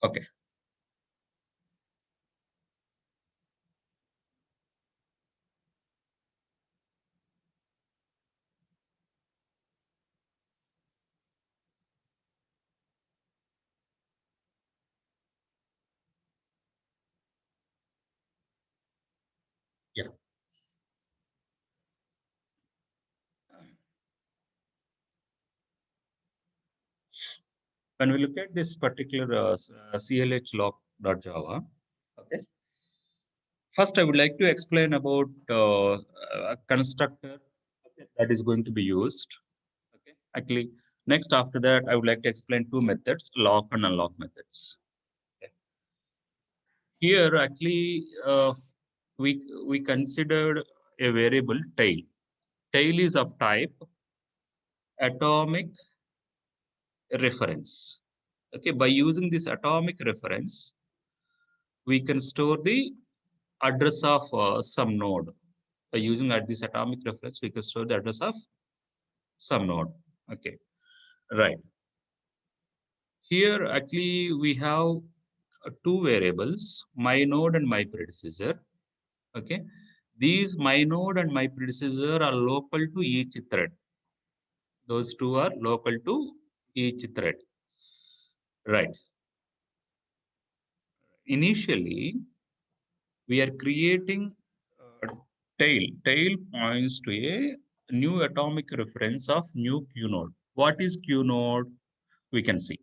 Okay. Yeah. When we look at this particular CLH lock.java, okay. First, I would like to explain about a constructor, okay, that is going to be used. Okay. Actually, next after that, I would like to explain two methods, lock and unlock methods. Okay. Here, actually, we considered a variable tail. Tail is of type atomic reference. Okay, by using this atomic reference, we can store the address of some node. By using at this atomic reference, we can store the address of some node. Okay, right. Here, actually, we have two variables, my node and my predecessor. Okay, these my node and my predecessor are local to each thread. Those two are local to each thread. Right. Initially, we are creating tail. Tail points to a new atomic reference of new Q node. What is Q node? We can see.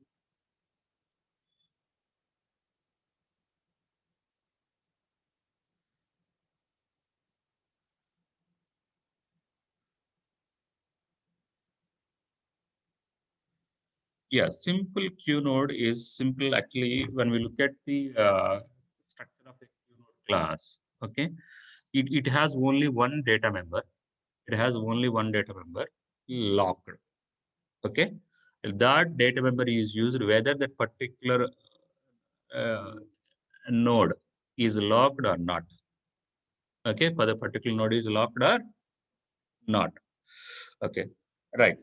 Yeah, simple Q node is simple. Actually, when we look at the structure of a Q node class, okay, it has only one data member. It has only one data member locked. Okay, that data member is used whether that particular uh, node is locked or not. Okay, for the particular node is locked or not. Okay, right.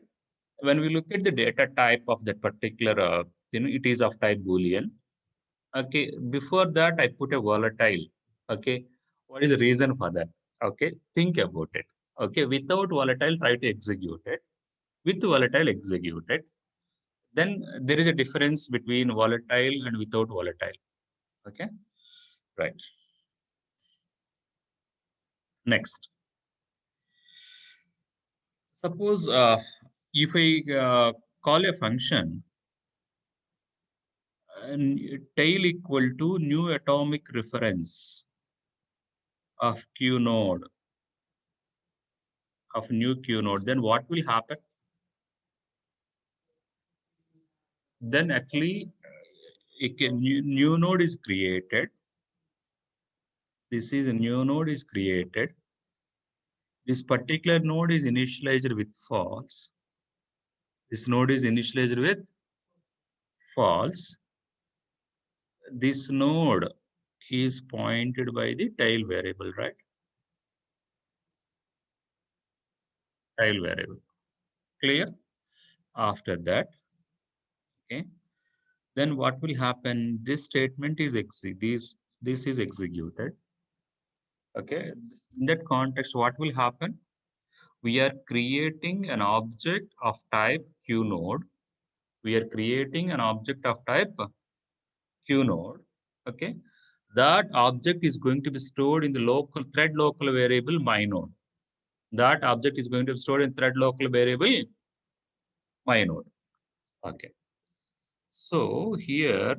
When we look at the data type of that particular, it is of type Boolean. Okay, before that I put a volatile. Okay, what is the reason for that? Okay, think about it. Okay, without volatile, try to execute it. With volatile, execute it. Then there is a difference between volatile and without volatile. Okay, right. Next, suppose if I call a function and tail equal to new atomic reference of Q node of new Q node, then what will happen? Then actually new node is created. This is a new node is created. This particular node is initialized with false. This node is initialized with false. This node is pointed by the tail variable, right? Tail variable. Clear? After that, okay. Then what will happen? This statement is this is executed. Okay. In that context, what will happen? We are creating an object of type Q node. We are creating an object of type Q node. Okay. That object is going to be stored in the local thread local variable my node. That object is going to be stored in thread local variable my node. Okay. So here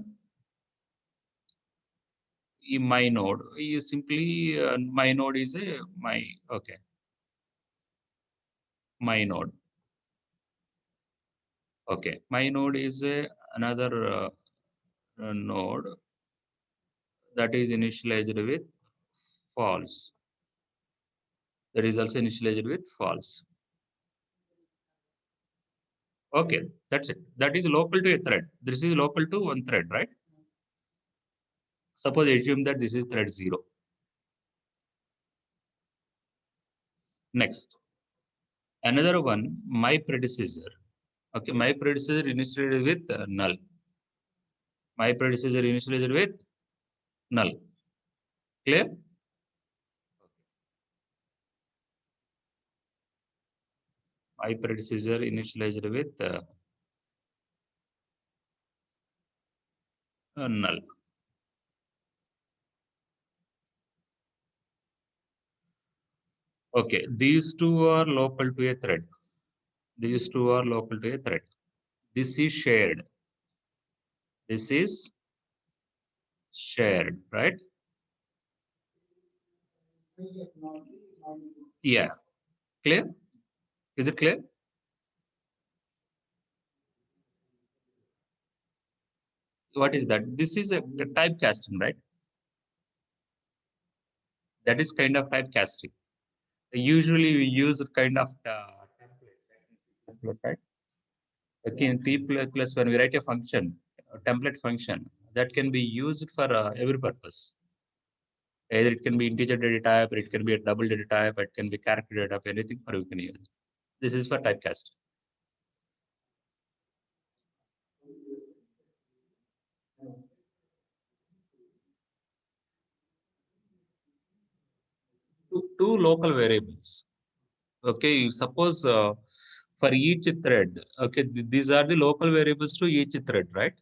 in my node is simply my node is a my okay my node. Okay, my node is a another node that is initialized with false. That is also initialized with false. Okay, that's it. That is local to a thread. This is local to one thread, right? Suppose assume that this is thread 0. Next, another one, my predecessor. Okay, my predecessor initialized with null. My predecessor initialized with null. Clear? My predecessor initialized with null. Okay, these two are local to a thread. These two are local to a thread. This is shared. This is shared, right? Yeah. Clear? Is it clear? What is that? This is a typecasting, right? That is kind of typecasting. Usually we use a kind of template, right? Okay, in C++, when we write a function, a template function, that can be used for every purpose. Either it can be integer data type, or it can be a double data type, it can be character data type, anything or you can use. This is for typecasting. Two local variables. Okay, suppose for each thread, okay, these are the local variables to each thread, right?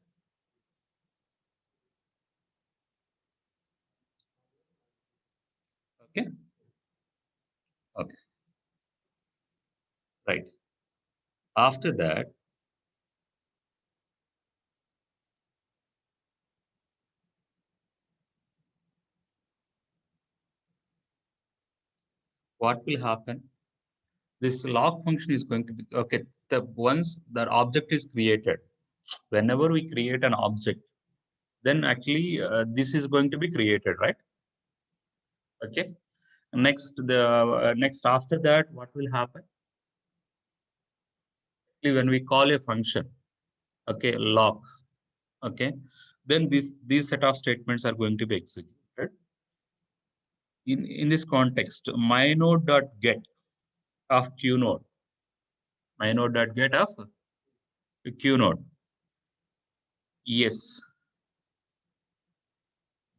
Okay, okay, right. After that, what will happen? This lock function is going to be, okay, once the object is created, whenever we create an object, then actually this is going to be created, right? Okay. Next after that, what will happen? When we call a function, okay, lock, okay, then these set of statements are going to be executed. In this context, my node dot get of q node, my node dot get of q node. Yes,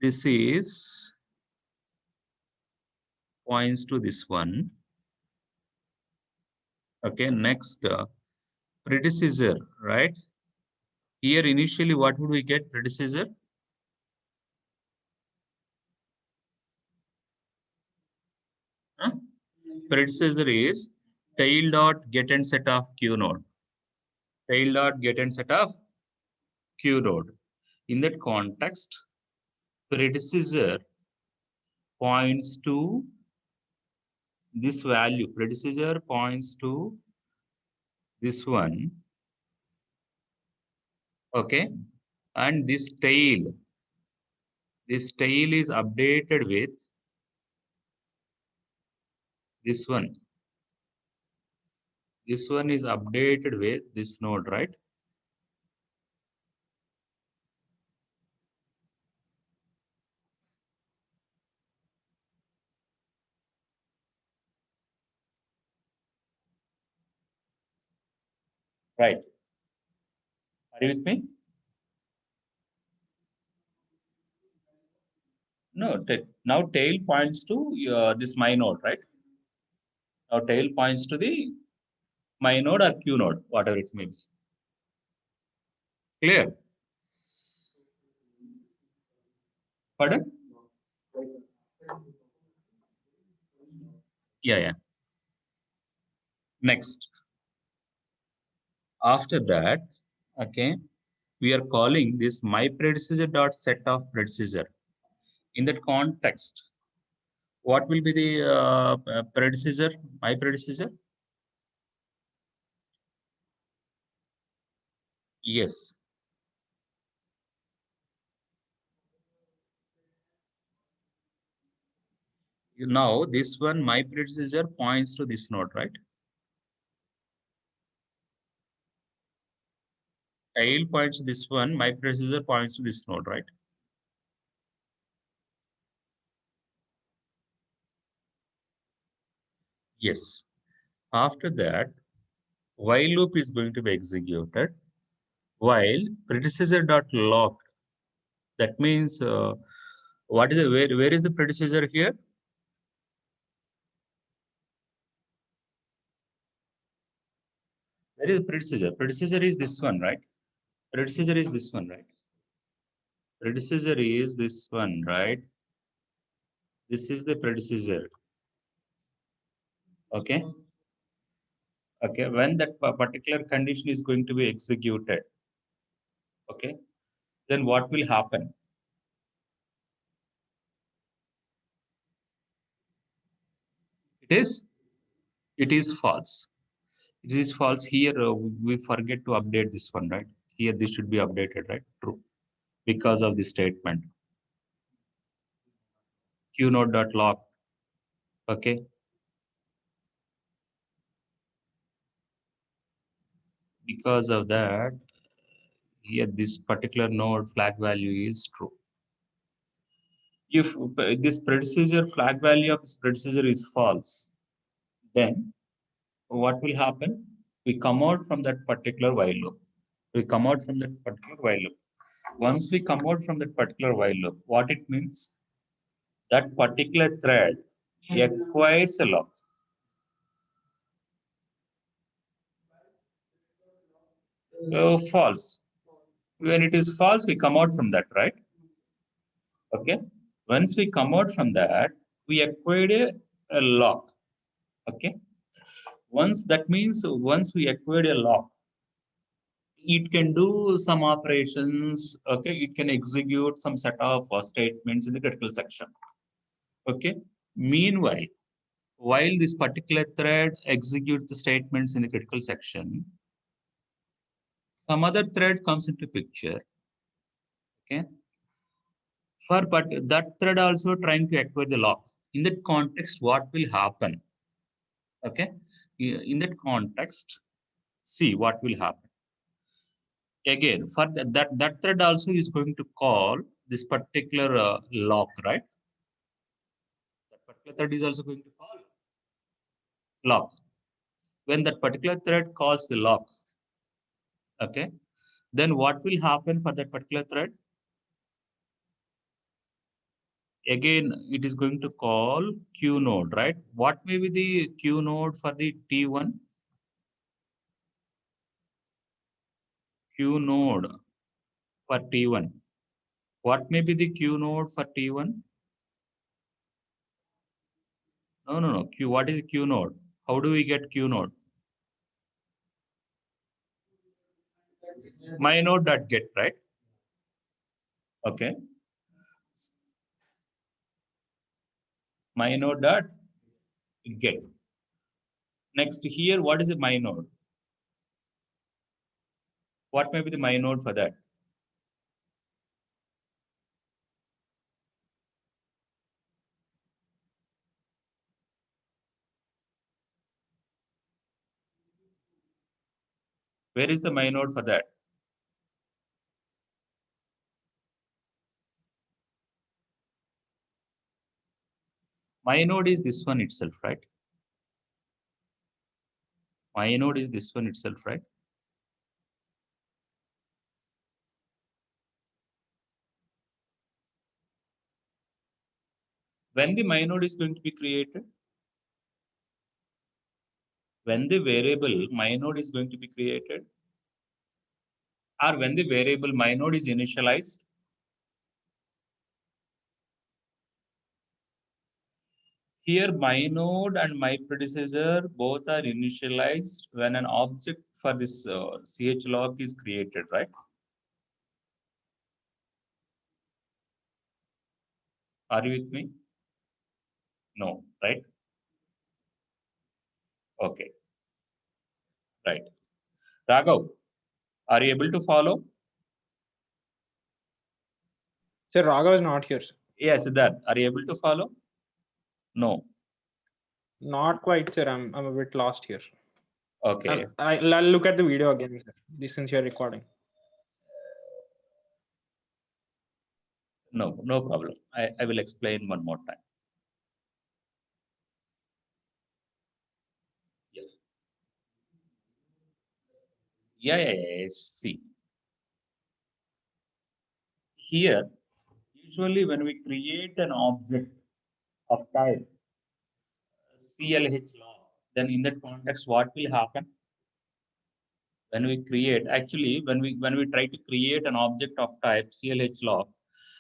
this is points to this one. Okay, next predecessor, right? Here initially, what would we get? Predecessor. Huh? Predecessor is tail dot get and set of q node. Tail dot get and set of q node. In that context, predecessor points to this value. Predecessor points to this one. Okay. And this tail is updated with this one. This one is updated with this node, right? Right. Are you with me? No, now tail points to this my node, right? Now tail points to the my node or q node, whatever it may be. Clear? Pardon? Yeah, yeah. Next. After that, okay, we are calling this my predecessor dot set of predecessor. In that context, what will be the predecessor, my predecessor? Yes. Now this one, my predecessor points to this node, right? Tail points to this one, my predecessor points to this node, right? Yes. After that, while loop is going to be executed while predecessor dot lock. That means what is the where is the predecessor here? Where is the predecessor? Predecessor is this one, right? Predecessor is this one, right? Predecessor is this one, right? This is the predecessor. Okay. Okay. When that particular condition is going to be executed, okay, then what will happen? It is false. It is false here. We forget to update this one, right? Here this should be updated, right? True. Because of the statement qnode.log. Okay. Because of that, here this particular node flag value is true. If this predecessor flag value of this predecessor is false, then what will happen? We come out from that particular while loop. We come out from that particular while loop. Once we come out from that particular while loop, what it means? That particular thread acquires a lock. False. When it is false, we come out from that, right? Okay. Once we come out from that, we acquired a lock. Okay. Once we acquired a lock, it can do some operations. Okay. It can execute some set of statements in the critical section. Okay. Meanwhile, while this particular thread executes the statements in the critical section, some other thread comes into picture. Okay. But that thread also trying to acquire the lock. In that context, what will happen? Okay. In that context, see what will happen. Again, for that thread also is going to call this particular lock, right? That particular thread is also going to call lock. When that particular thread calls the lock, okay, then what will happen for that particular thread? Again, it is going to call Q node, right? What may be the Q node for the T1? Q node for T1. What may be the Q node for T1? No. Q. What is Q node? How do we get Q node? My node dot get, right? Okay. My node dot get. Next here, what is the my node? What may be the my node for that? Where is the my node for that? My node is this one itself, right? My node is this one itself, right? When the my node is going to be created? When the variable my node is going to be created? Or when the variable my node is initialized? Here, my node and my predecessor both are initialized when an object for this chlog is created, right? Are you with me? No, right? Okay, right. Raghav, are you able to follow? Sir, Raghav is not here, sir. Yes, Siddharth, are you able to follow? No. Not quite, sir. I'm a bit lost here. Okay. I'll look at the video again, sir. Since you're recording. No problem. I will explain one more time. Yeah. See, here Usually when we create an object of type CLH log, then in that context, what will happen? When we create, actually, when we try to create an object of type CLH log,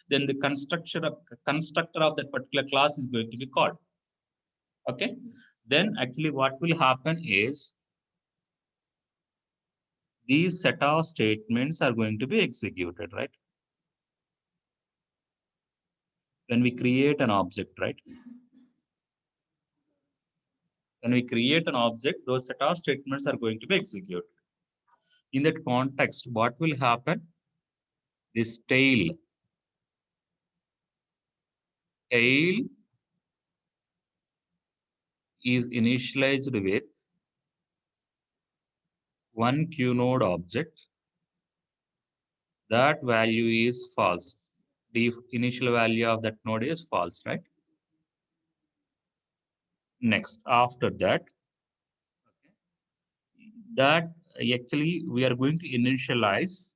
then the constructor of that particular class is going to be called. Okay. Then actually what will happen is these set of statements are going to be executed, right? When we create an object, right? When we create an object, those set of statements are going to be executed. In that context, what will happen? This tail is initialized with one QNode object. That value is false. The initial value of that node is false, right? Next, after that, actually we are going to initialize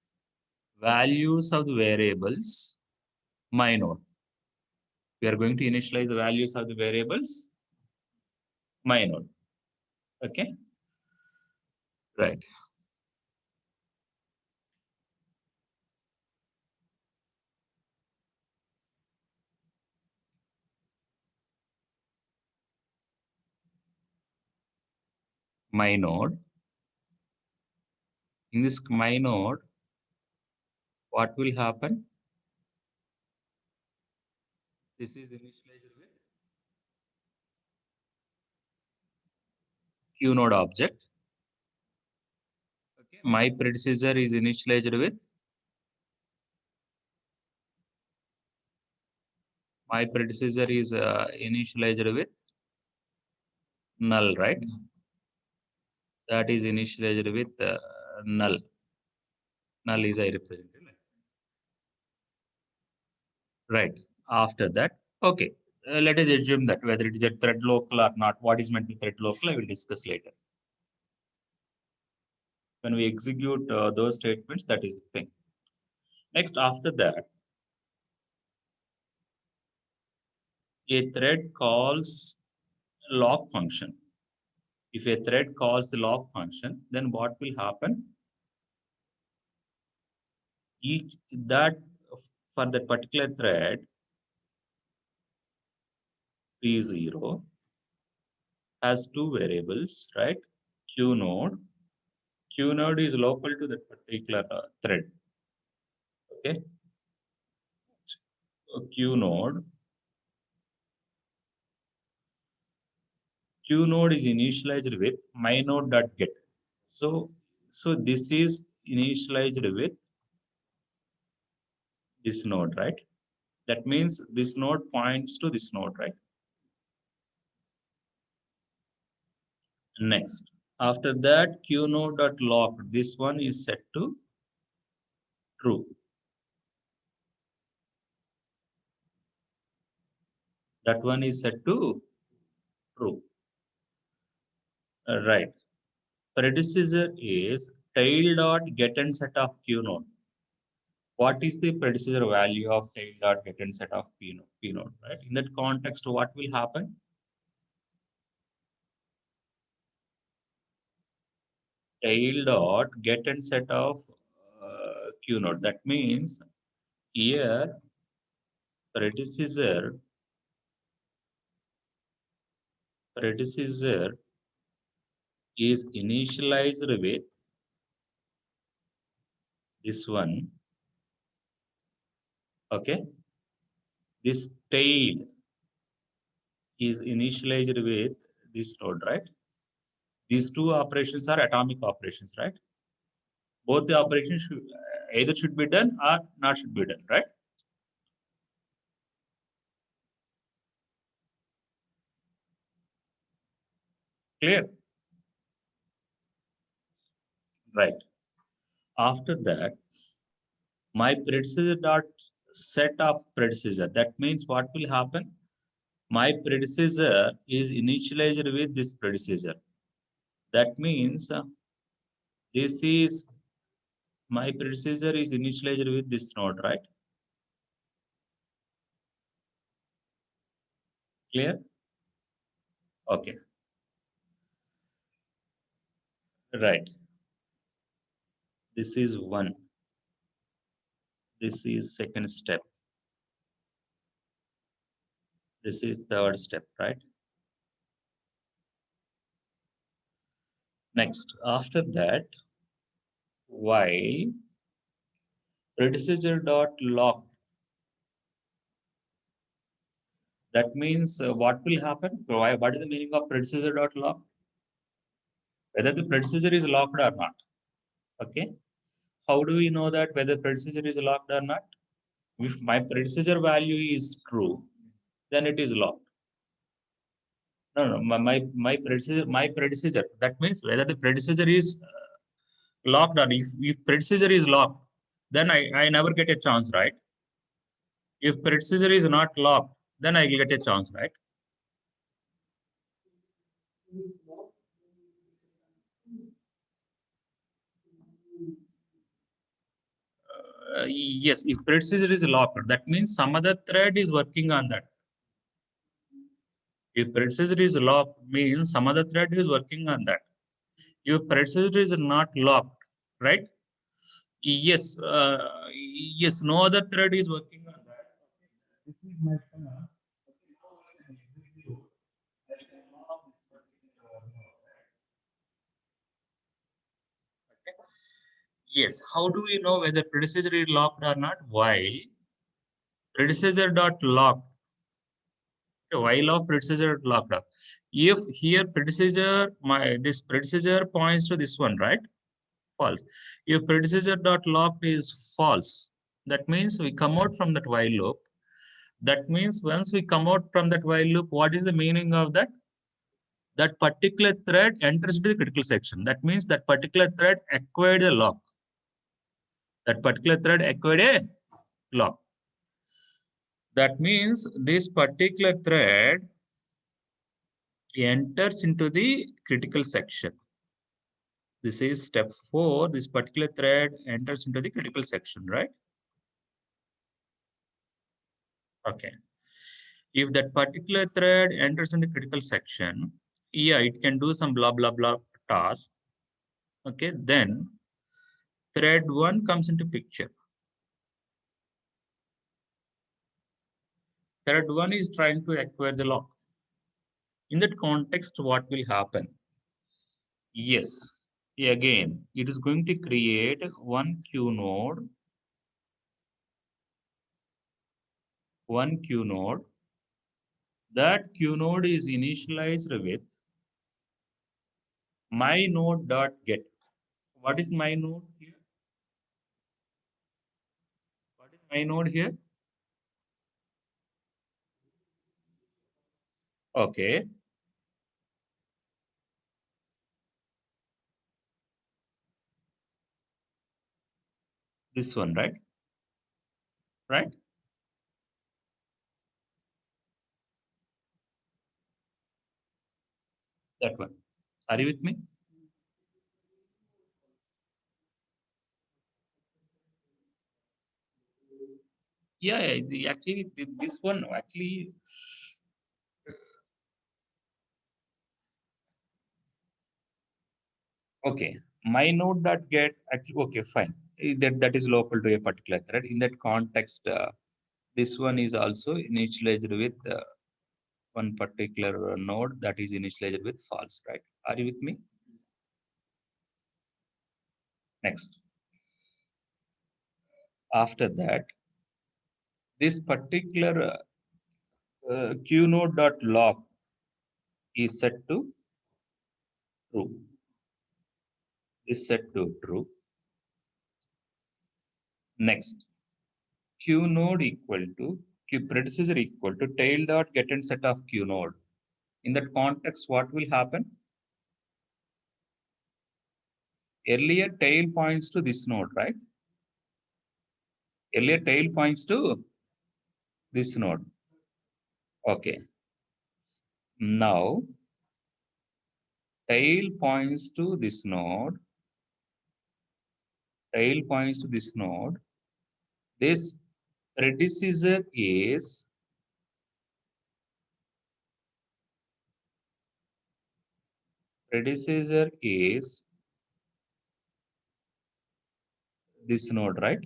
values of the variables my node. We are going to initialize the values of the variables my node. Okay, right. My node. In this my node, what will happen? This is initialized with QNode object. Okay, my predecessor is initialized with initialized with null, right? That is initialized with null. Null is I represented. Right. After that, okay. Let us assume that whether it is a thread local or not, what is meant by thread local, I will discuss later. When we execute those statements, that is the thing. Next, after that, a thread calls lock function. If a thread calls the lock function, then what will happen? Each that for that particular thread, P0 has two variables, right? QNode. QNode is local to that particular thread. Okay. So QNode QNode is initialized with mynode.get. So this is initialized with this node, right? That means this node points to this node, right? Next, after that, QNode.lock, this one is set to true. That one is set to true. Right. Predecessor is tail.get and set of QNode. What is the predecessor value of tail.get and set of PNode, right? In that context, what will happen? Tail.get and set of QNode. That means here predecessor is initialized with this one. Okay, this tail is initialized with this node, right? These two operations are atomic operations, right? Both the operations either should be done or not should be done, right? Clear? Right. After that, my predecessor dot set of predecessor. That means what will happen? My predecessor is initialized with this predecessor. That means this is my predecessor is initialized with this node, right? Clear? Okay. Right. This is one. This is second step. This is third step, right? Next, after that, while predecessor dot lock, that means what will happen? Why, what is the meaning of predecessor dot lock? Whether the predecessor is locked or not. Okay. How do we know that whether predecessor is locked or not? If my predecessor value is true, then it is locked. No, my predecessor. That means whether the predecessor is locked or if predecessor is locked, then I never get a chance, right? If predecessor is not locked, then I get a chance, right? Yes, if predecessor is locked, that means some other thread is working on that. If predecessor is locked, means some other thread is working on that. If predecessor is not locked, right? Yes, yes, no other thread is working on that. This is my term. I can lock this particular node, right? Okay. Yes, how do we know whether predecessor is locked or not? While predecessor dot locked, while of predecessor locked up. If here predecessor, this predecessor points to this one, right? False. If predecessor dot locked is false, that means we come out from that while loop. That means once we come out from that while loop, what is the meaning of that? That particular thread enters into the critical section. That means that particular thread acquired a lock. That particular thread acquired a lock. That means this particular thread enters into the critical section. This is step 4. This particular thread enters into the critical section, right? Okay. If that particular thread enters in the critical section, yeah, it can do some blah, blah, blah task. Okay, then thread 1 comes into picture. Thread 1 is trying to acquire the lock. In that context, what will happen? Yes, again, it is going to create one queue node, That queue node is initialized with my node dot get. What is my node here? What is my node here? Okay. This one, right? Right? That one. Are you with me? Yeah, actually, this one actually. Okay, my node dot get actually. Okay, fine. That is local to a particular thread. In that context, this one is also initialized with one particular node that is initialized with false, right? Are you with me? Next. After that, this particular qnode.log is set to true. Is set to true. Next, qnode equal to q predecessor equal to tail dot get and set of qnode. In that context, what will happen? Earlier tail points to this node, right? Earlier tail points to this node. Okay. Now tail points to this node. Tail points to this node. This predecessor is predecessor is this node, right?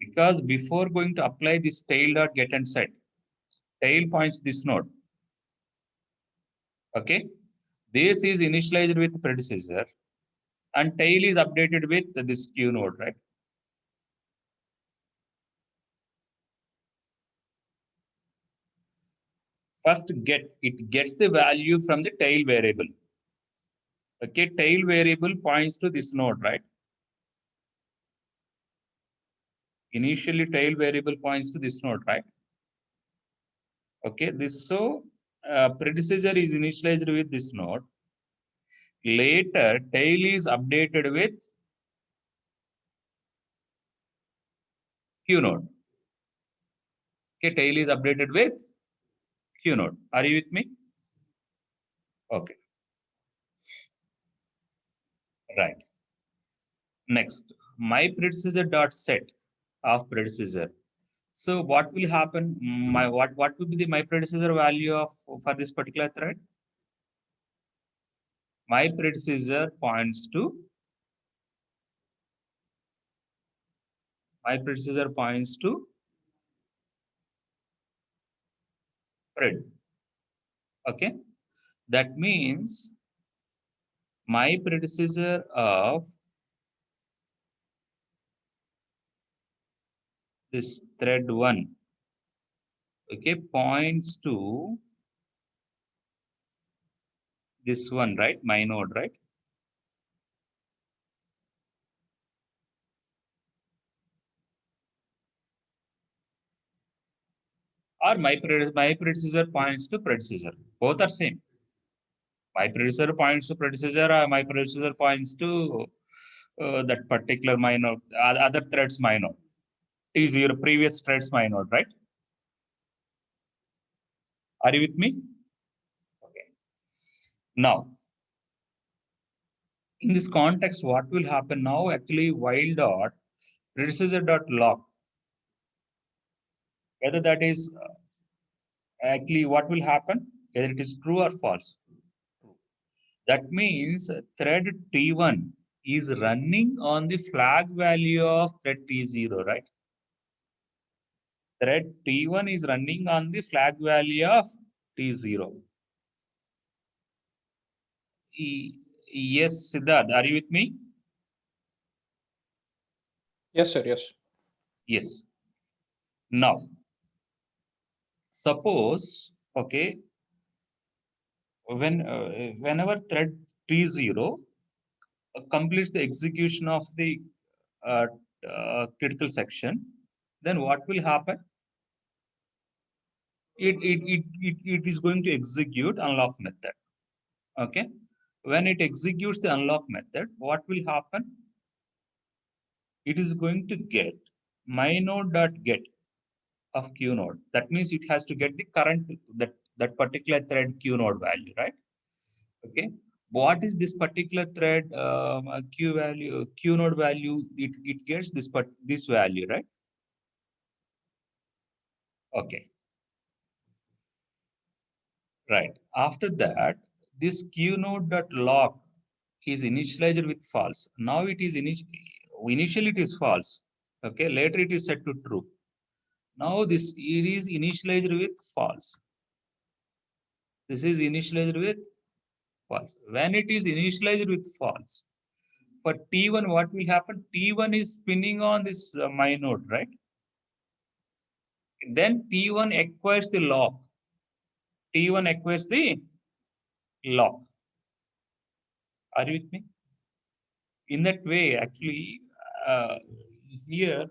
Because before going to apply this tail dot get and set, tail points to this node. Okay, this is initialized with predecessor, and tail is updated with this Q node, right? First it gets the value from the tail variable. Okay, tail variable points to this node, right? Initially, tail variable points to this node, right? Okay, predecessor is initialized with this node. Later, tail is updated with Q node. Okay, tail is updated with Q node. Are you with me? Okay. Right. Next, my predecessor dot set of predecessor. So what will happen? What will be the my predecessor value of for this particular thread? My predecessor points to thread. Okay, that means my predecessor of this thread 1, okay, points to this one, right? My node, right? Or my predecessor points to predecessor. Both are same. My predecessor points to predecessor, or my predecessor points to that particular my node, other threads my node. Is your previous threads my node, right? Are you with me? Okay. Now, in this context, what will happen now? Actually, while dot predecessor dot lock, whether that is actually what will happen, whether it is true or false. That means thread T1 is running on the flag value of thread T0, right? Thread T1 is running on the flag value of T0. Yes, Siddharth, are you with me? Yes, sir. Yes. Yes. Now, suppose, okay, whenever thread T0 completes the execution of the uh, critical section, then what will happen? It is going to execute unlock method. Okay. When it executes the unlock method, what will happen? It is going to get my node.get of Q node. That means it has to get the current, that particular thread Q node value, right? Okay. What is this particular thread Q node value? It gets this value, right? Okay. Right. After that, this Q node.lock is initialized with false. Now it is initially it is false. Okay. Later it is set to true. Now it is initialized with false. This is initialized with false. When it is initialized with false, for T1, what will happen? T1 is spinning on this my node, right? Then T1 acquires the lock. T1 acquires the lock. Are you with me? In that way, actually, here,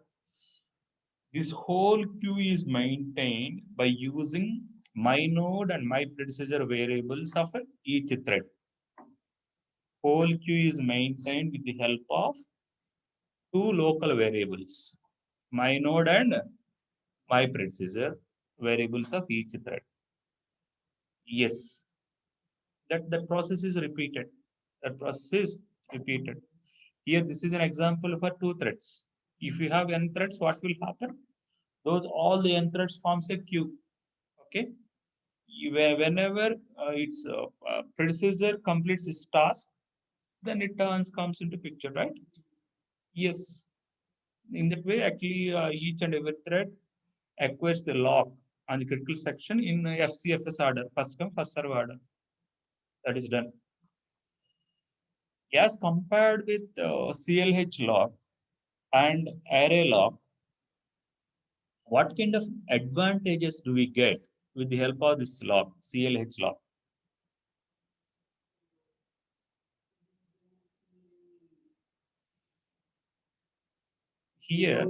this whole queue is maintained by using my node and my predecessor variables of each thread. Whole queue is maintained with the help of two local variables, my node and my predecessor variables of each thread. Yes, that process is repeated. That process is repeated. Here, this is an example for two threads. If you have n threads, what will happen? All the n threads forms a queue. Okay. whenever its predecessor completes its task, then it comes into picture, right? Yes. In that way, actually, each and every thread acquires the lock on the critical section in FCFS order, first come, first serve order. That is done. As compared with CLH lock and array lock, what kind of advantages do we get with the help of this lock, CLH lock? Here,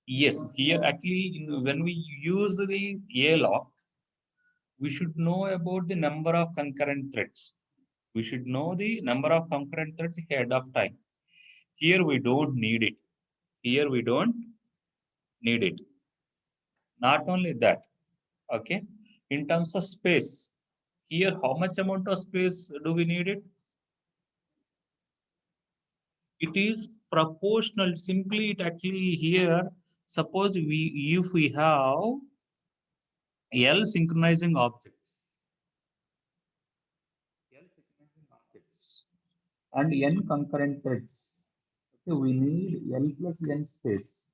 yes, here actually, when we use the A lock, we should know about the number of concurrent threads. We should know the number of concurrent threads ahead of time. Here we don't need it. Here we don't need it. Not only that, okay, in terms of space, here how much amount of space do we need it? It is proportional. Simply, it actually here, suppose if we have L synchronizing objects, and N concurrent threads. Okay, we need L plus N space.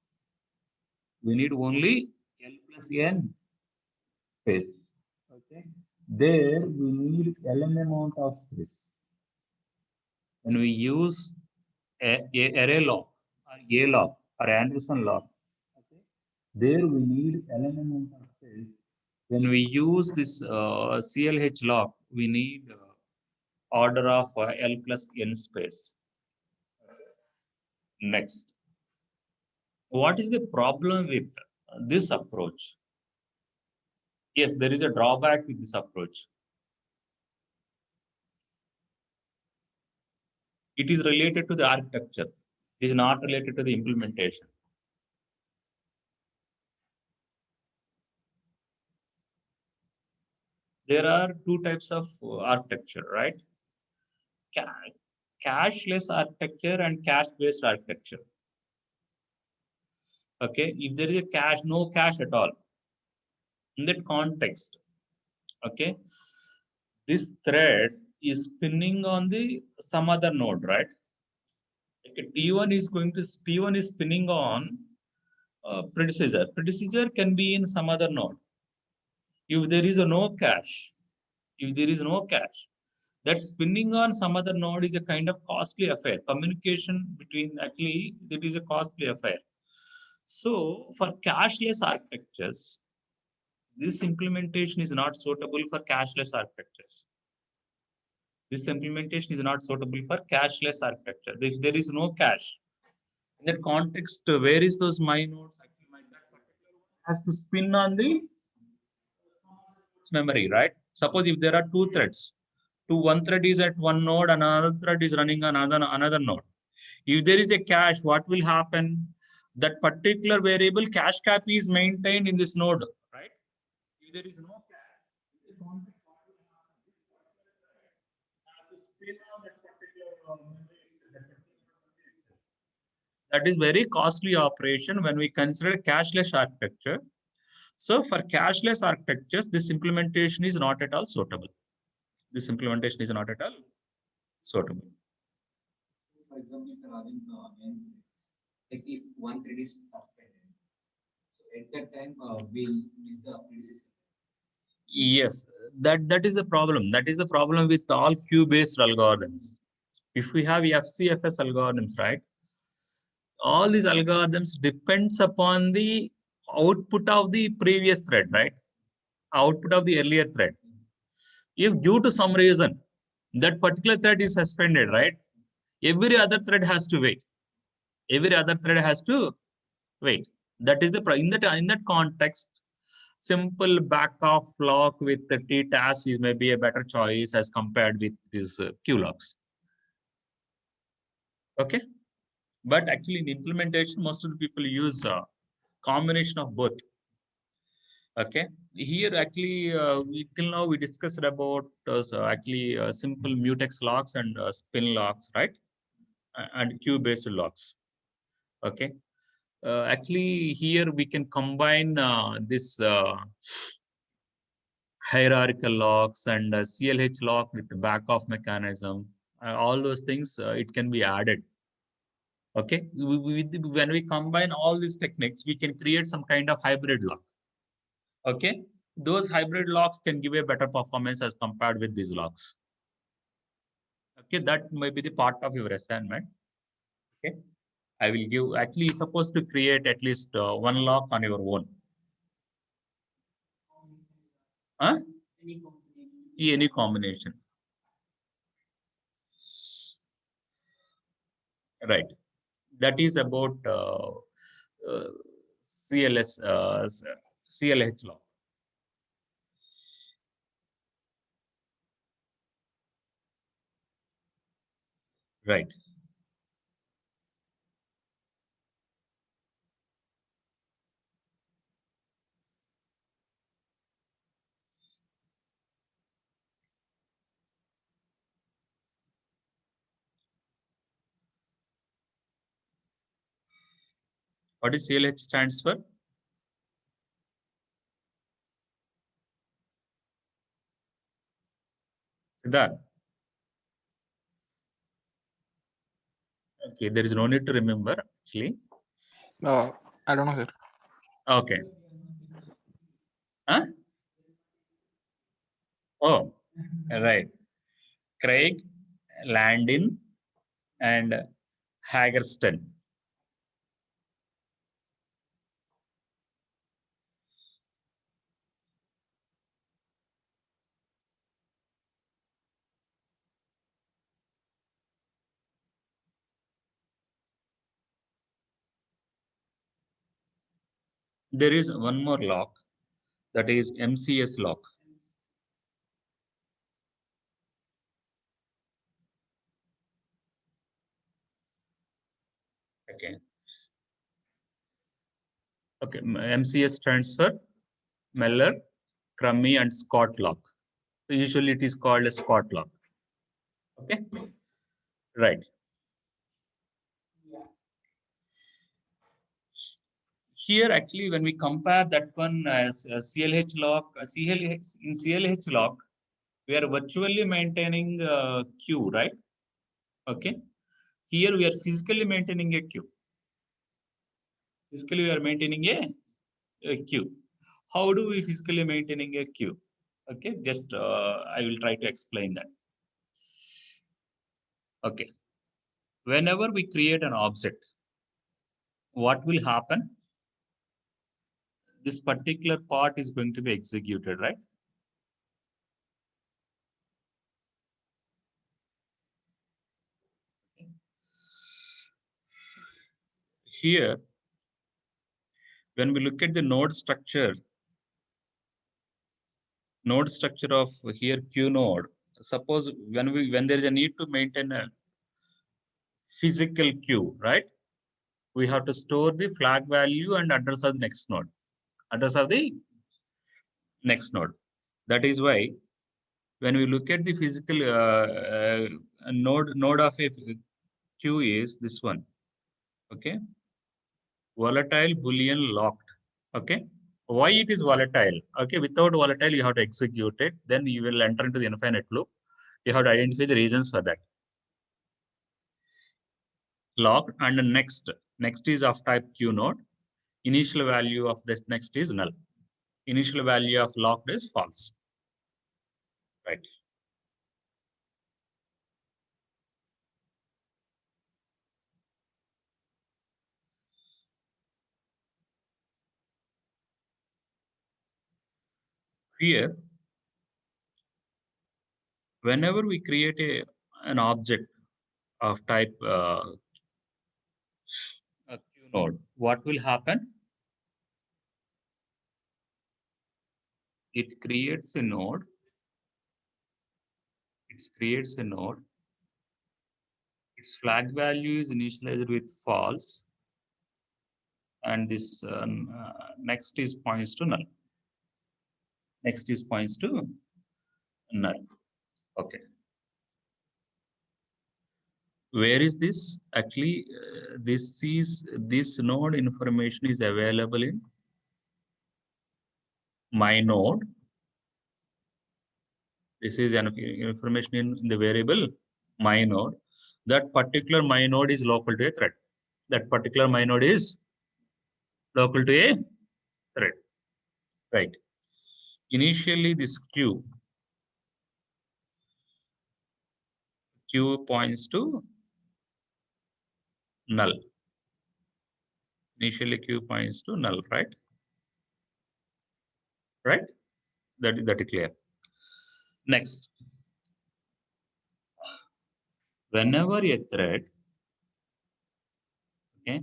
We need only L plus N space. Okay. There we need Ln amount of space. When we use array lock or A lock or Anderson lock, okay, there we need Ln amount of space. When we use this CLH lock, we need order of L plus N space. Next, what is the problem with this approach? Yes, there is a drawback with this approach. It is related to the architecture. It is not related to the implementation. There are two types of architecture, right? Cache-less architecture and cache-based architecture. Okay, if there is a cache, no cache at all, in that context, okay, this thread is spinning on the some other node, right? Okay, T1 is going to P1 is spinning on predecessor. Predecessor can be in some other node. If there is a no cache, if there is no cache, that spinning on some other node is a kind of costly affair. Communication between actually, it is a costly affair. So for cache-less architectures, this implementation is not suitable for cache-less architectures. This implementation is not suitable for cache-less architecture. If there is no cache, in that context, where is those my nodes? Actually, that particular one has to spin on the memory, right? Suppose if there are two threads, one thread is at one node and another thread is running on another node. If there is a cache, what will happen? That particular variable cache copy is maintained in this node, right? If there is no cache, that is very costly operation when we consider cashless architecture. So for cashless architectures, this implementation is not at all suitable. This implementation is not at all suitable. For example, if you're having like if one thread is suspended, so at that time we'll miss the predecessor. Yes, that is the problem. That is the problem with all queue-based algorithms. If we have FCFS algorithms, right? All these algorithms depends upon the output of the previous thread, right? Output of the earlier thread. If due to some reason that particular thread is suspended, right? Every other thread has to wait. Every other thread has to wait. That is the in that context, simple back off lock with the T-task is maybe a better choice as compared with these Q locks. Okay, but actually in implementation, most of the people use a combination of both. Okay, here actually till now we discussed about actually simple mutex locks and spin locks, right? And Q-based locks. Okay, actually here we can combine this hierarchical locks and CLH lock with back off mechanism, all those things, it can be added. Okay, when we combine all these techniques, we can create some kind of hybrid lock. Okay, those hybrid locks can give a better performance as compared with these locks. Okay, that may be the part of your assignment. Okay, I will give, actually you're supposed to create at least one lock on your own. Huh? Any combination. Right. That is about CLH lock. Right. What is CLH stands for? Siddharth. Okay, there is no need to remember actually. I don't know, sir. Okay. Huh? Oh, right. Craig, Landin, and Hagerston. There is one more lock, that is MCS lock. Okay. Okay, MCS stands for Meller, Crummy, and Scott lock. So usually it is called a Scott lock. Okay, right. Here, actually, when we compare that one as CLH lock, in CLH lock, we are virtually maintaining Q, right? Okay. Here we are physically maintaining a Q. Physically, we are maintaining a Q. How do we physically maintaining a Q? Okay, just I will try to explain that. Okay. Whenever we create an object, what will happen? This particular part is going to be executed, right? Here, when we look at the node structure of here Q node, suppose when there is a need to maintain a physical queue, right? We have to store the flag value and address of the next node. Address of the next node. That is why when we look at the physical node of a queue is this one. Okay. Volatile Boolean locked. Okay. Why it is volatile? Okay. Without volatile, you have to execute it. Then you will enter into the infinite loop. You have to identify the reasons for that. Locked and the next is of type Q node. Initial value of the next is null. Initial value of locked is false. Right. Here, whenever we create an object of type Q node, what will happen? It creates a node. It creates a node. Its flag value is initialized with false. And this next is points to null. Next is points to null. Okay. Where is this? Actually, this node information is available in my node. This is an information in the variable my node. That particular my node is local to a thread. That particular my node is local to a thread. Right. Initially, this Q points to null. Initially, Q points to null, right? Right? That is clear. Next, whenever a thread, okay,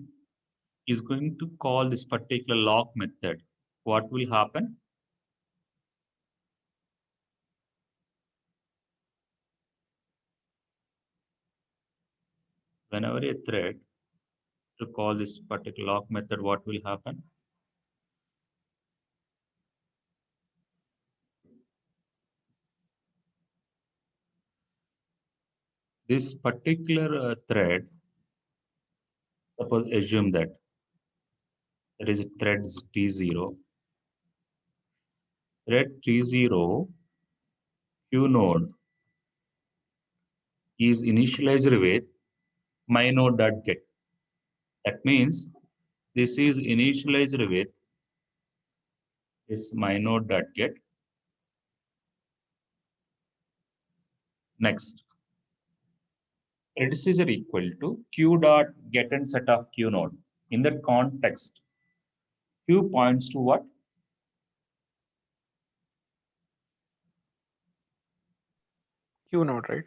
is going to call this particular lock method, what will happen? Whenever a thread to call this particular lock method, what will happen? This particular thread, suppose assume that there is threads T0. Thread T0 Q node is initialized with my node.get. That means this is initialized with this my node.get. Next, predecessor equal to q dot get and set of q node. In that context, q points to what? Q node, right?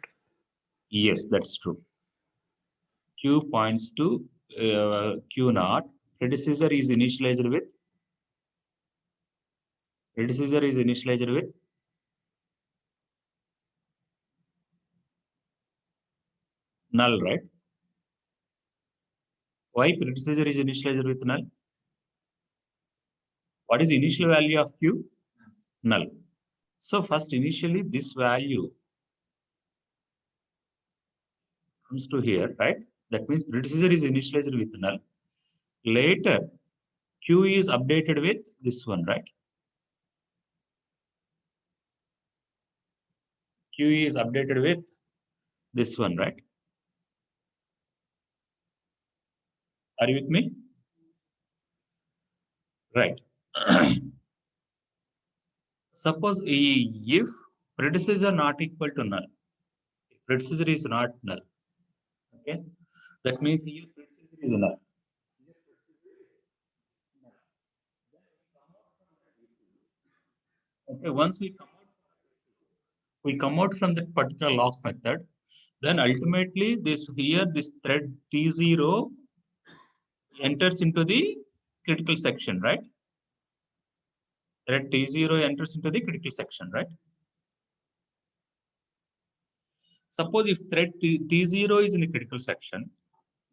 Yes, that's true. Q points to q naught. Predecessor is initialized with null, right? Why predecessor is initialized with null? What is the initial value of q? Null. So first, initially, this value comes to here, right? That means predecessor is initialized with null. Later, q is updated with this one, right? Q is updated with this one, right? Are you with me? Right. Suppose if predecessor not equal to null, if predecessor is not null, okay, that means here predecessor is null. Okay, once we come out from that particular lock method, then ultimately this thread T0 enters into the critical section, right? Thread T0 enters into the critical section, right? Suppose if thread T0 is in the critical section,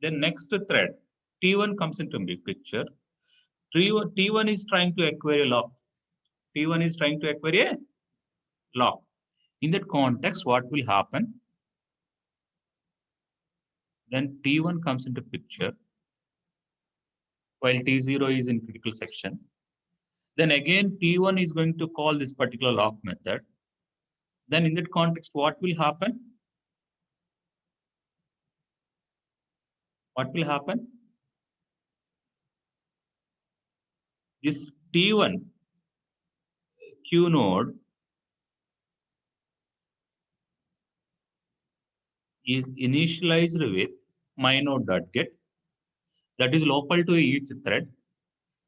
then next thread T1 comes into the picture. T1 is trying to acquire a lock. T1 is trying to acquire a lock. In that context, what will happen? Then T1 comes into picture while T0 is in critical section. Then again, T1 is going to call this particular lock method. Then in that context, what will happen? What will happen? This T1 Q node is initialized with my node.get. That is local to each thread.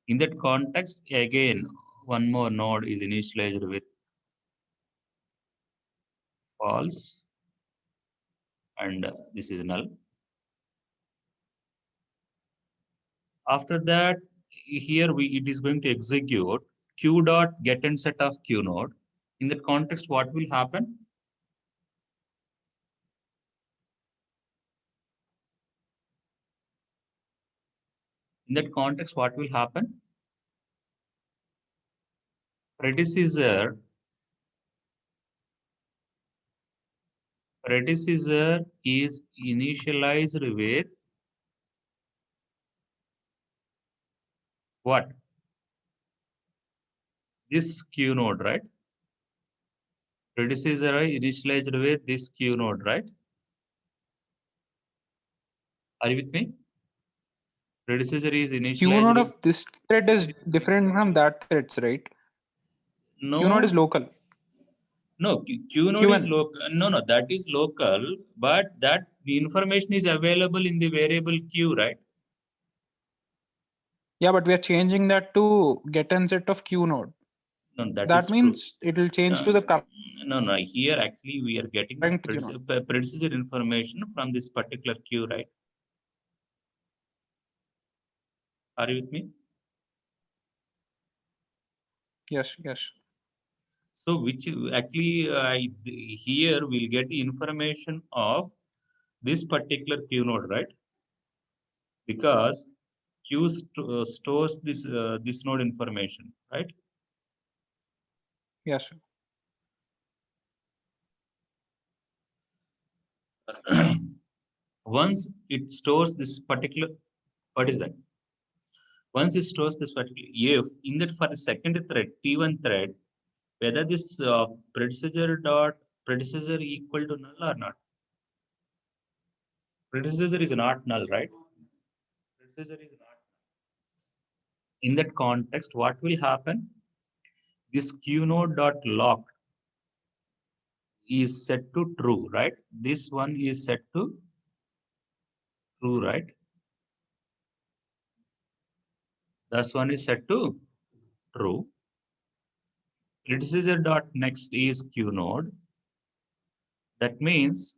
In that context, again, one more node is initialized with false, and this is null. After that, here it is going to execute q dot get and set of q node. In that context, what will happen? In that context, what will happen? Predecessor is initialized with what? This q node, right? predecessor initialized with this Q node, right? Are you with me? Predecessor is initialized. Q node with- of this thread is different from that threads, right? no, Q node is local. No, Q node is Q1. local. No, that is local, but that the information is available in the variable Q, right? Yeah, but we are changing that to get and set of Q node. No, that That is means it will change to the No. Here actually we are getting this current Q node. predecessor information from this particular Q, right? Are you with me? Yes, yes. So which actually here we'll get the information of this particular Q node, right? Because Q stores this node information, right? Yes. Once it stores this particular, what is that? Once it stores this particular, if in that for the second thread, T1 thread, whether this predecessor equal to null or not. Predecessor is not null, right? Predecessor is not. In that context, what will happen? This Q node dot lock is set to true, right? This one is set to true, right? This one is set to true. Predecessor dot next is Q node. That means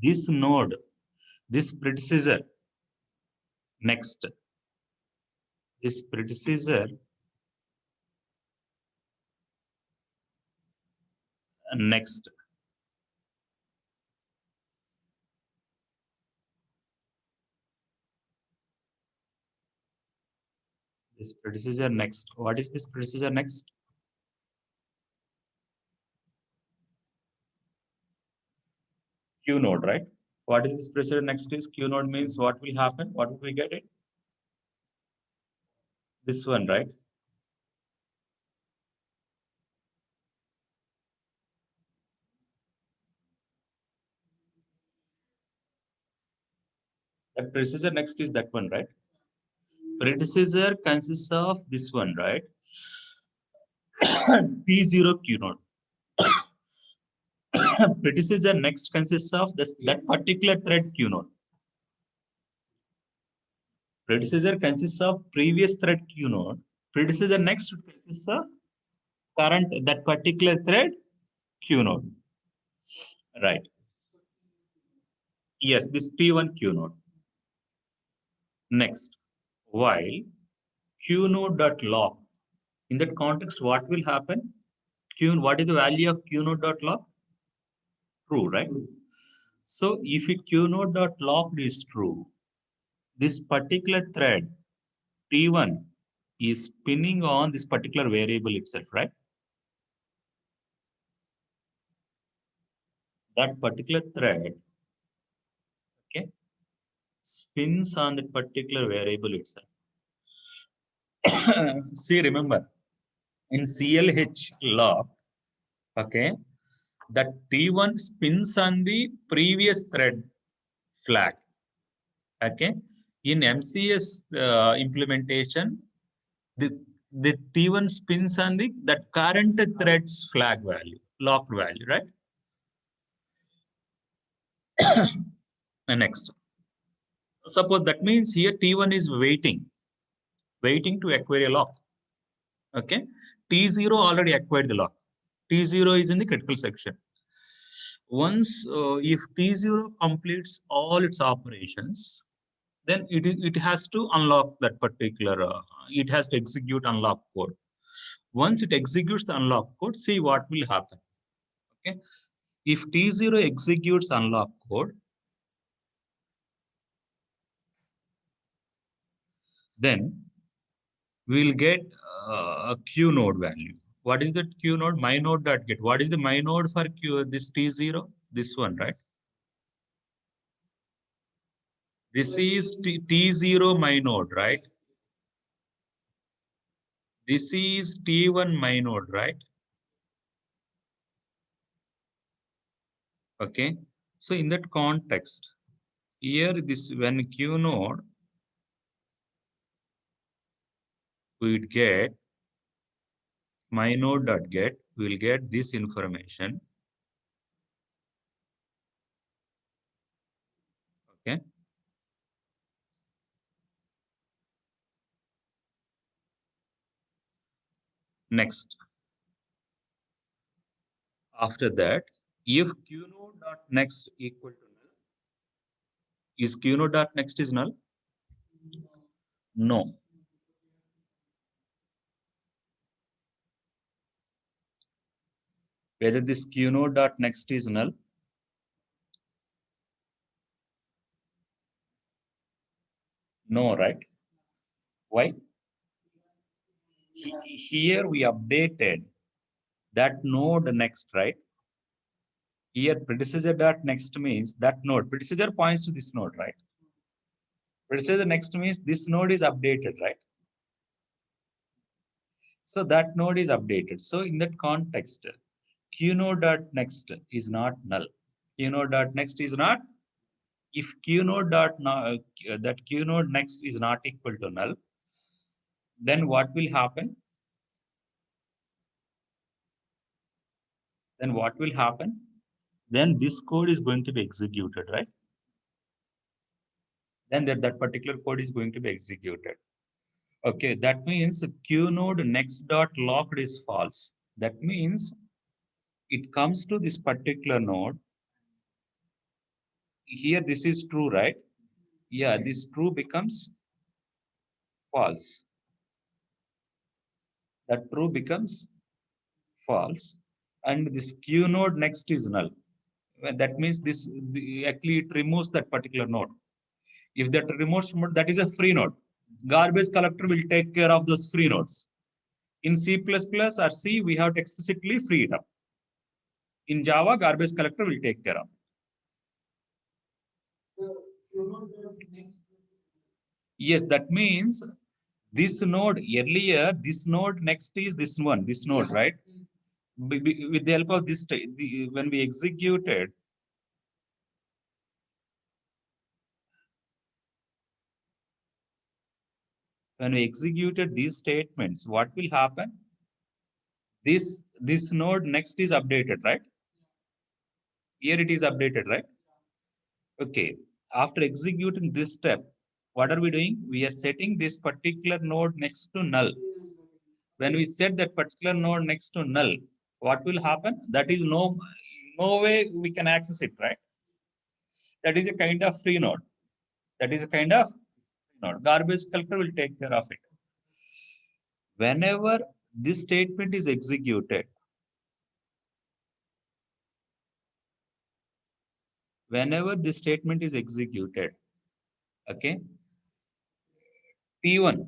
this node, this predecessor next, this predecessor next. This predecessor next. What is this predecessor next? Q node, right? What is this predecessor next is? Q node means what will happen? What will we get it? This one, right? That predecessor next is that one, right? Predecessor consists of this one, right? P0 Q node. Predecessor next consists of that particular thread Q node. Predecessor consists of previous thread Q node. Predecessor next consists of current that particular thread Q node. Right. Yes, this T1 Q node. Next, while Q node dot lock. In that context, what will happen? What is the value of Q node dot lock? True, right? So if Q node dot lock is true, this particular thread T1 is spinning on this particular variable itself, right? That particular thread, okay, spins on that particular variable itself. See, remember, in CLH lock, okay, that T1 spins on the previous thread flag, okay. In MCS implementation, the T1 spins on that current thread's flag value, locked value, right? And next, suppose that means here T1 is waiting to acquire a lock. Okay, T0 already acquired the lock. T0 is in the critical section. Once if T0 completes all its operations, then it has to unlock that particular, it has to execute unlock code. Once it executes the unlock code, see what will happen. Okay, if T0 executes unlock code, then we'll get a Q node value. What is that Q node? My node dot get. What is the my node for Q? This T0, this one, right? This is T0 my node, right? This is T1 my node, right? Okay. So in that context, here this when Q node, we would get my node dot get, we will get this information. Okay. Next, after that, if Q node dot next equal to null, is Q node dot next is null? No. Whether this Q node dot next is null? No, right? Why? Here we updated that node next, right? Here predecessor dot next means that node. Predecessor points to this node, right? Predecessor next means this node is updated, right? So that node is updated. So in that context, Q node dot next is not null. Q node dot next is not. If Q node dot that Q node next is not equal to null, then what will happen? Then what will happen? Then this code is going to be executed, right? Then that particular code is going to be executed. Okay, that means Q node next dot locked is false. That means it comes to this particular node. Here this is true, right? Yeah, this true becomes false. That true becomes false. And this Q node next is null. That means this actually it removes that particular node. If that removes node, that is a free node. Garbage collector will take care of those free nodes. In C++ or C, we have to explicitly free it up. In Java, garbage collector will take care of it. Yes, that means this node earlier, this node next is this one, this node, right? With the help of this, when we executed, these statements, what will happen? This node next is updated, right? Here it is updated, right? Okay. After executing this step, what are we doing? We are setting this particular node next to null. When we set that particular node next to null, what will happen? That is no way we can access it, right? That is a kind of free node. That is a kind of node. Garbage collector will take care of it. Whenever this statement is executed, okay, T1,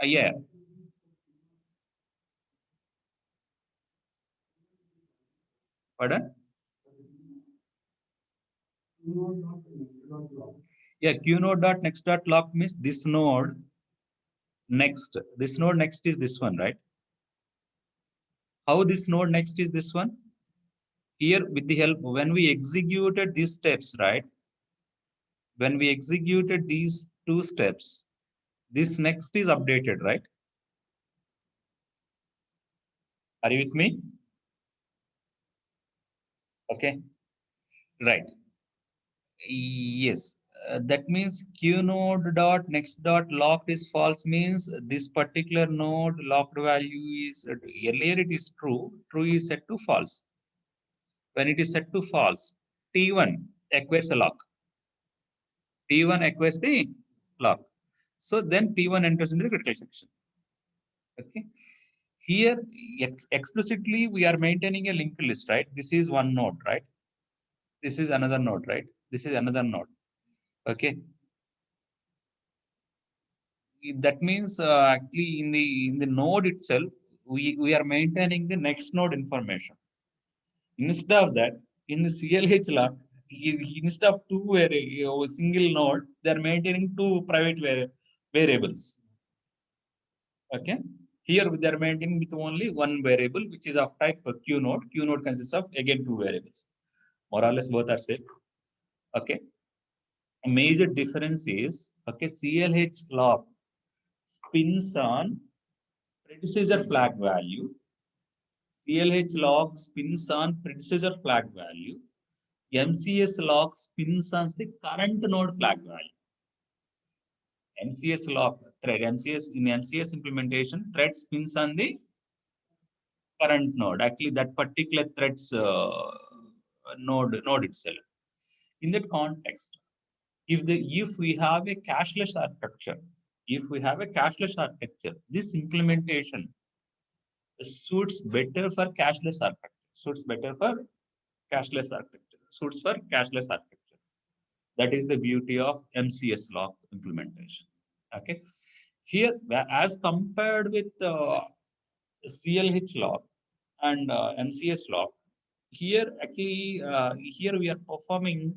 yeah, pardon? Yeah, Q node dot next dot lock means this node next. This node next is this one, right? How this node next is this one? Here with the help, when we executed these steps, right? When we executed these two steps, this next is updated, right? Are you with me? Okay, right. Yes, that means Q node dot next dot locked is false means this particular node locked value is earlier it is true. True is set to false. When it is set to false, T1 acquires a lock. T1 acquires the lock. So then T1 enters into the critical section. Okay. Here explicitly we are maintaining a linked list, right? This is one node, right? This is another node, right? This is another node. Okay. That means actually in the node itself, we are maintaining the next node information. Instead of that, in the CLH lock, instead of a single node, they are maintaining two private variables. Okay. Here they are maintaining with only one variable, which is of type Q node. Q node consists of again two variables. More or less both are same. Okay. A major difference is okay, CLH lock spins on predecessor flag value. CLH log spins on predecessor flag value. MCS log spins on the current node flag value. MCS log thread, MCS in MCS implementation, thread spins on the current node. Actually, that particular thread's node itself. In that context, if we have a cashless architecture, this implementation suits better for cashless architecture. That is the beauty of MCS lock implementation. Okay. Here, as compared with CLH lock and MCS lock, here actually here we are performing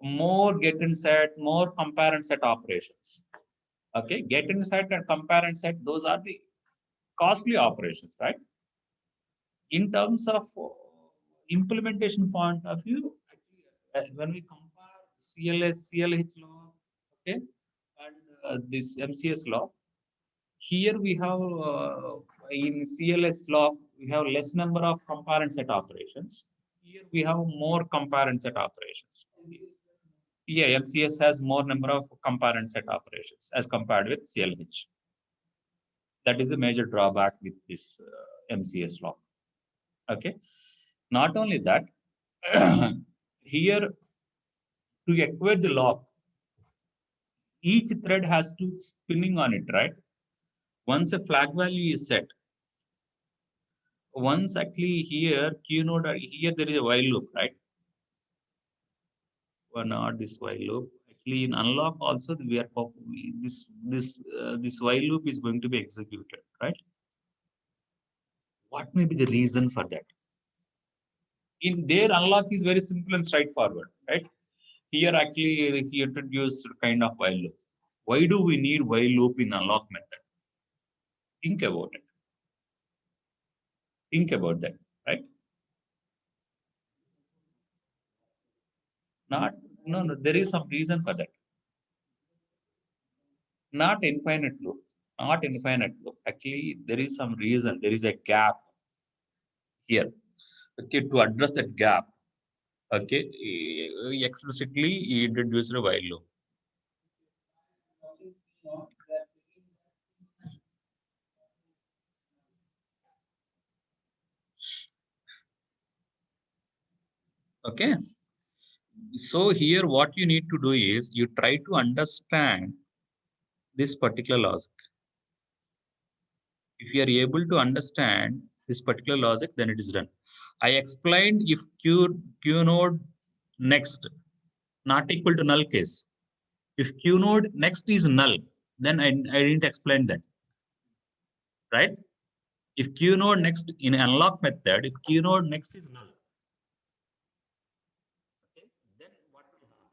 more get and set, more compare and set operations. Okay, get and set and compare and set, those are the costly operations, right? In terms of implementation point of view, actually, when we compare CLH law, okay, and this MCS law, here we have in CLS law, we have less number of compare and set operations. Here we have more compare and set operations. Yeah, MCS has more number of compare and set operations as compared with CLH. That is the major drawback with this MCS law. Okay. Not only that, here to acquire the lock, each thread has to spinning on it, right? Once a flag value is set, once actually here Q node, here there is a while loop, right? Or not this while loop. Actually, in unlock also we are this while loop is going to be executed, right? What may be the reason for that? In their unlock is very simple and straightforward, right? Here actually he introduced kind of while loop. Why do we need while loop in unlock method? Think about it. Think about that, right? No, there is some reason for that. Not infinite loop. Actually, there is some reason. There is a gap here. Okay, to address that gap, okay, explicitly he introduced a while loop. Okay. So here what you need to do is you try to understand this particular logic. If you are able to understand this particular logic, then it is done. I explained if Q node next not equal to null case. If Q node next is null, then I didn't explain that, right? If Q node next in unlock method, if Q node next is null, okay, then what will happen?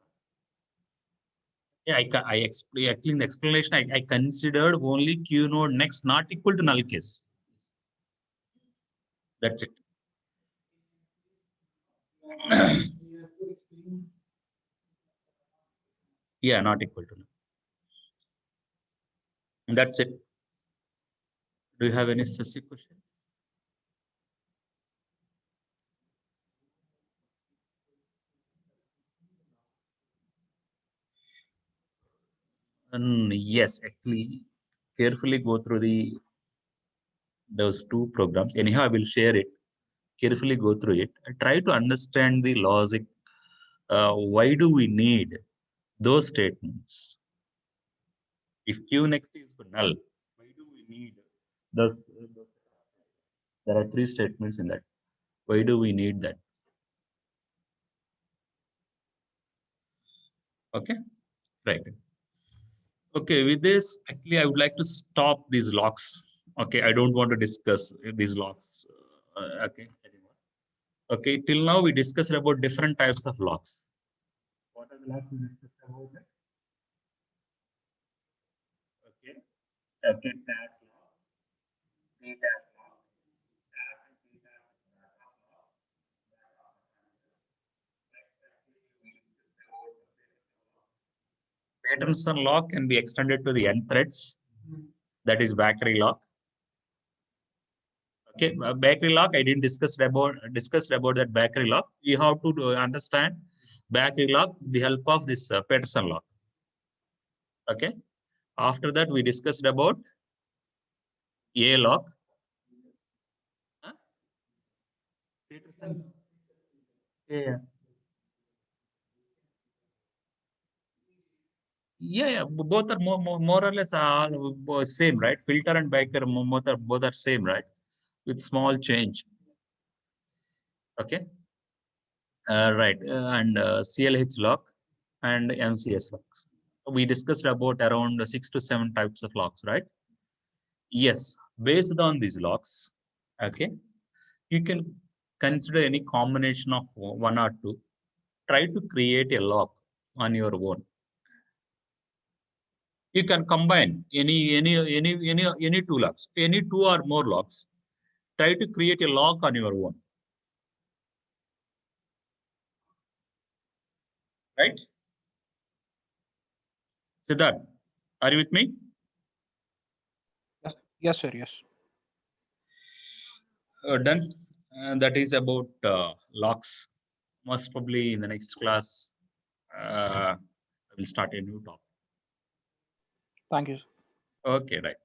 Yeah, I explain actually in the explanation. I considered only Q node next not equal to null case. That's it. Yeah, not equal to null. And that's it. Do you have any specific questions? Yes, actually, carefully go through those two programs. Anyhow, I will share it. Carefully go through it and try to understand the logic. Why do we need those statements? If Q next is null, why do we need those? There are three statements in that. Why do we need that? Okay, right. Okay, with this, actually, I would like to stop these locks. Okay, I don't want to discuss these locks. Okay, anymore. Okay, till now we discussed about different types of locks. What are the locks we discussed about? Okay, okay, tag lock. Peterson lock can be extended to the n threads. That is Bakery lock. Okay, Bakery lock. I didn't discuss about that Bakery lock. You have to understand Bakery lock with the help of this Peterson lock. Okay. After that, we discussed about A lock. Huh? Peterson. Yeah. Yeah, both are more or less all same, right? Filter and Baker both are same, right? With small change. Okay. Right. And CLH lock and MCS locks. We discussed about around 6 to 7 types of locks, right? Yes. Based on these locks, okay, you can consider any combination of one or two. Try to create a lock on your own. You can combine any two locks, any two or more locks. Try to create a lock on your own. Right? Siddharth, are you with me? Yes, sir. Yes. Done. That is about locks. Most probably in the next class, I will start a new topic. Thank you, sir. Okay, right.